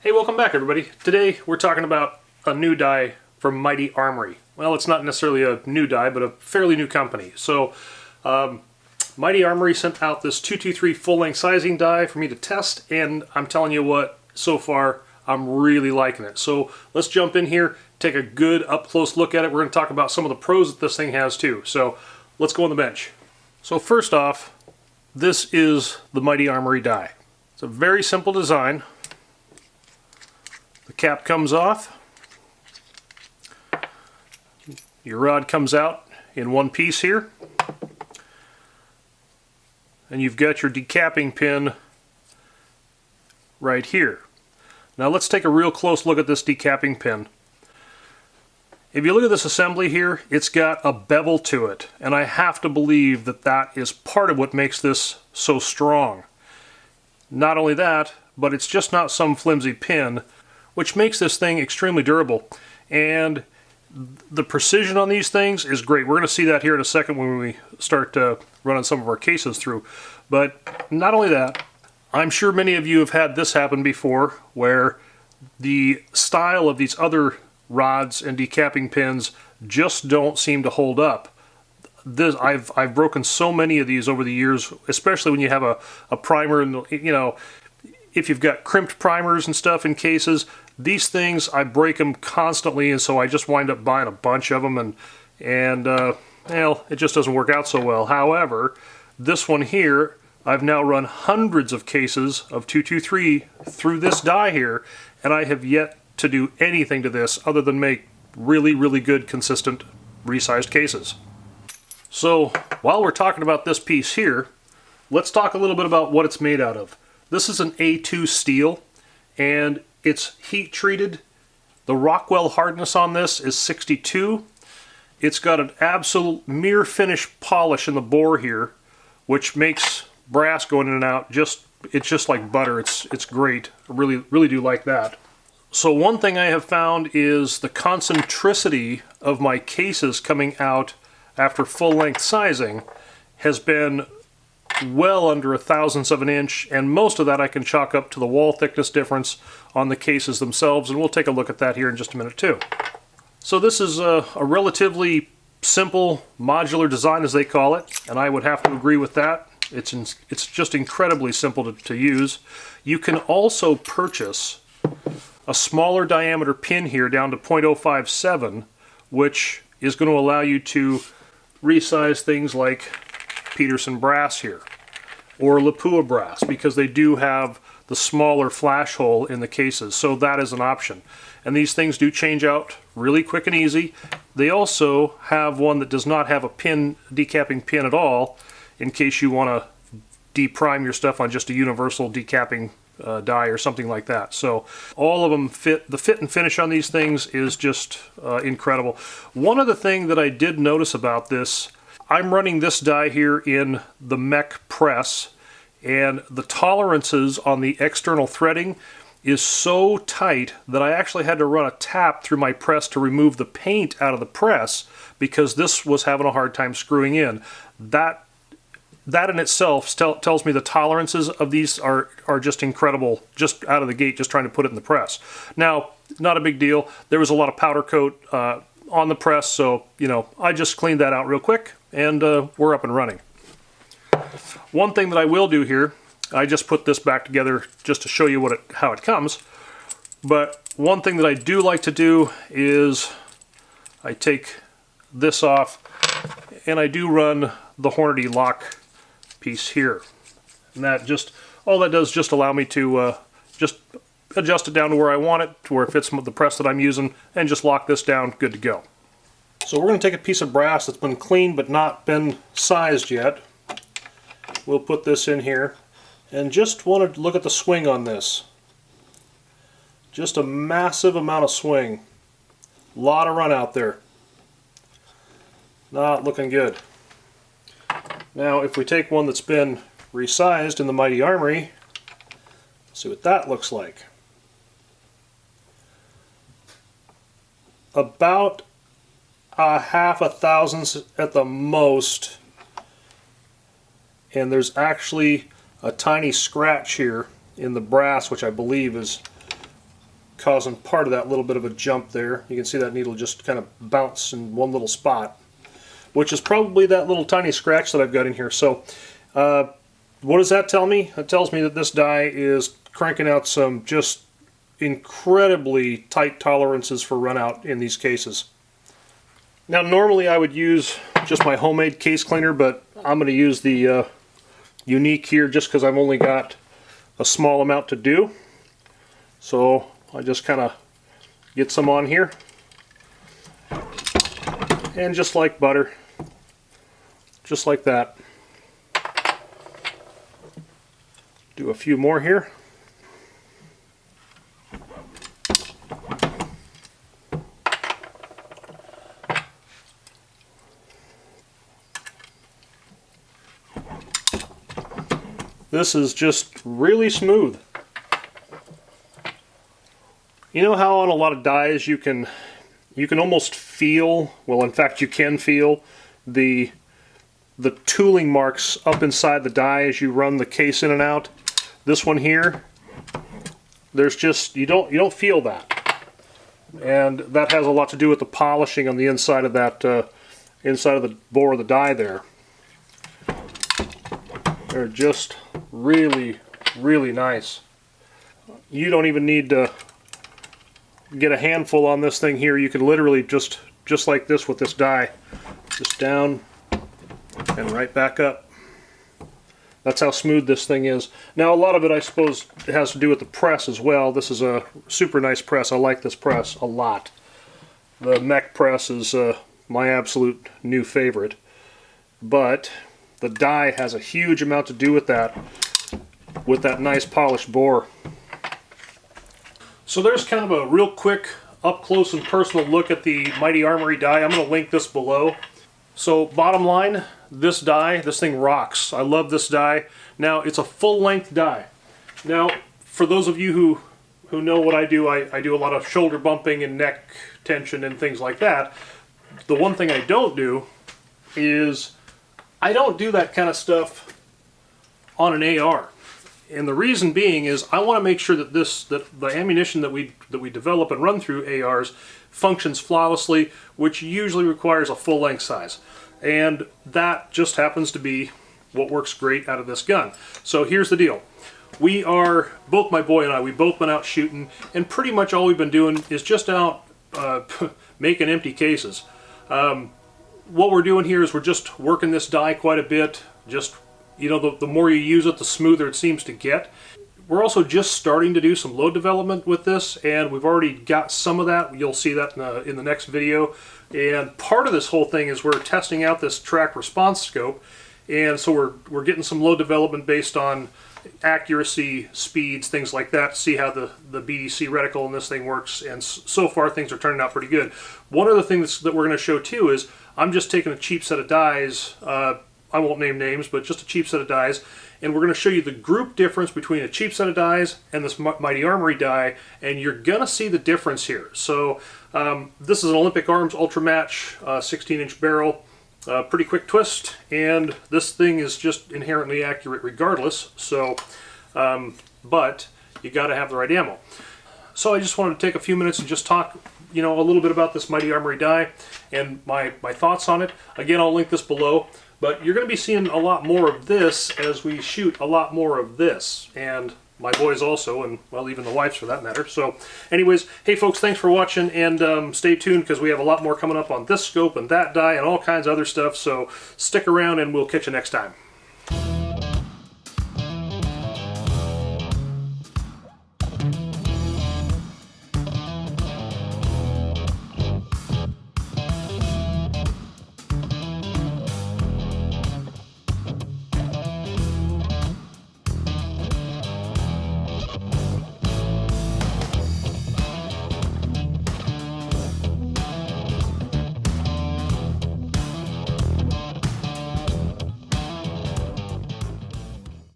Hey, welcome back everybody. Today we're talking about a new die from Mighty Armory. Well, it's not necessarily a new die, but a fairly new company. So, Mighty Armory sent out this 223 full-length sizing die for me to test, and I'm telling you what, so far, I'm really liking it. So, let's jump in here, take a good up-close look at it. We're going to talk about some of the pros that this thing has too. So, let's go on the bench. So first off, this is the Mighty Armory die. It's a very simple design. The cap comes off, your rod comes out in one piece here, and you've got your decapping pin right here. Now let's take a real close look at this decapping pin. If you look at this assembly here, it's got a bevel to it, and I have to believe that that is part of what makes this so strong. Not only that, but it's just not some flimsy pin, which makes this thing extremely durable. And the precision on these things is great. We're going to see that here in a second when we start running some of our cases through. But not only that, I'm sure many of you have had this happen before, where the style of these other rods and decapping pins just don't seem to hold up. I've broken so many of these over the years, especially when you have a primer, and you know, if you've got crimped primers and stuff in cases, these things, I break them constantly, and so I just wind up buying a bunch of them, and well, it just doesn't work out so well. However, this one here, I've now run hundreds of cases of 223 through this die here, and I have yet to do anything to this other than make really, really good, consistent, resized cases. So, while we're talking about this piece here, let's talk a little bit about what it's made out of. This is an A2 steel, and it's heat treated. The Rockwell hardness on this is 62. It's got an absolute mirror finish polish in the bore here, which makes brass going in and out it's just like butter. It's great. I really do like that. So one thing I have found is the concentricity of my cases coming out after full-length sizing has been well under 1/1000th of an inch, and most of that I can chalk up to the wall thickness difference on the cases themselves, and we'll take a look at that here in just a minute too. So this is a relatively simple modular design, as they call it, and I would have to agree with that. It's just incredibly simple to use. You can also purchase a smaller diameter pin here down to 0.057, which is going to allow you to resize things like Peterson brass here, or Lapua brass, because they do have the smaller flash hole in the cases, so that is an option. And these things do change out really quick and easy. They also have one that does not have a pin, decapping pin at all, in case you want to deprime your stuff on just a universal decapping die or something like that. So all of them fit. The fit and finish on these things is just incredible. One other thing that I did notice about this, I'm running this die here in the mech press, and the tolerances on the external threading is so tight that I actually had to run a tap through my press to remove the paint out of the press because this was having a hard time screwing in. That in itself tells me the tolerances of these are just incredible, just out of the gate, just trying to put it in the press. Now, not a big deal. There was a lot of powder coat on the press, so, you know, I just cleaned that out real quick, and we're up and running. One thing that I will do here, I just put this back together just to show you how it comes, but one thing that I do like to do is I take this off, and I do run the Hornady lock piece here, and all that does is just allow me to just adjust it down to where I want it, to where it fits the press that I'm using, and just lock this down, good to go. So we're going to take a piece of brass that's been cleaned but not been sized yet. We'll put this in here, and just want to look at the swing on this. Just a massive amount of swing. A lot of run out there. Not looking good. Now, if we take one that's been resized in the Mighty Armory, see what that looks like. About a 0.5 at the most, and there's actually a tiny scratch here in the brass, which I believe is causing part of that little bit of a jump there. You can see that needle just kind of bounce in one little spot, which is probably that little tiny scratch that I've got in here. So what does that tell me? It tells me that this die is cranking out some just incredibly tight tolerances for run out in these cases. Now normally I would use just my homemade case cleaner, but I'm going to use the Unique here just because I've only got a small amount to do. So I just kind of get some on here, and just like butter, just like that. Do a few more here. This is just really smooth. You know how on a lot of dies you can almost feel, well in fact you can feel the tooling marks up inside the die as you run the case in and out? This one here, there's just, you don't feel that. And that has a lot to do with the polishing on the inside of that inside of the bore of the die there. They're just really, really nice. You don't even need to get a handful on this thing here. You can literally just like this with this die, just down and right back up. That's how smooth this thing is. Now a lot of it I suppose it has to do with the press as well. This is a super nice press. I like this press a lot. The mech press is my absolute new favorite. But the die has a huge amount to do with that nice polished bore. So there's kind of a real quick up close and personal look at the Mighty Armory die. I'm going to link this below. So bottom line, this die, this thing rocks. I love this die. Now it's a full length die. Now for those of you who know what I do a lot of shoulder bumping and neck tension and things like that. The one thing I don't do is I don't do that kind of stuff on an AR. And the reason being is I want to make sure that the ammunition that we develop and run through ARs functions flawlessly, which usually requires a full length size. And that just happens to be what works great out of this gun. So here's the deal. We are, both my boy and I, we both been out shooting, and pretty much all we've been doing is just out making empty cases. What we're doing here is we're just working this die quite a bit. Just, you know, the more you use it, the smoother it seems to get. We're also just starting to do some load development with this, and we've already got some of that. You'll see that in the next video. And part of this whole thing is we're testing out this track response scope, and so we're getting some load development based on accuracy, speeds, things like that, to see how the BDC reticle in this thing works, and so far things are turning out pretty good. One other thing that we're going to show too is I'm just taking a cheap set of dies, I won't name names, but just a cheap set of dies, and we're going to show you the group difference between a cheap set of dies and this Mighty Armory die, and you're going to see the difference here. So this is an Olympic Arms Ultra Match 16-inch barrel. Pretty quick twist, and this thing is just inherently accurate regardless, so but you got to have the right ammo. So I just wanted to take a few minutes and just talk, you know, a little bit about this Mighty Armory die and my thoughts on it. Again, I'll link this below, but you're going to be seeing a lot more of this as we shoot a lot more of this, and my boys also, and well, even the wives for that matter. So anyways, hey folks, thanks for watching, and stay tuned because we have a lot more coming up on this scope and that die and all kinds of other stuff, so stick around and we'll catch you next time.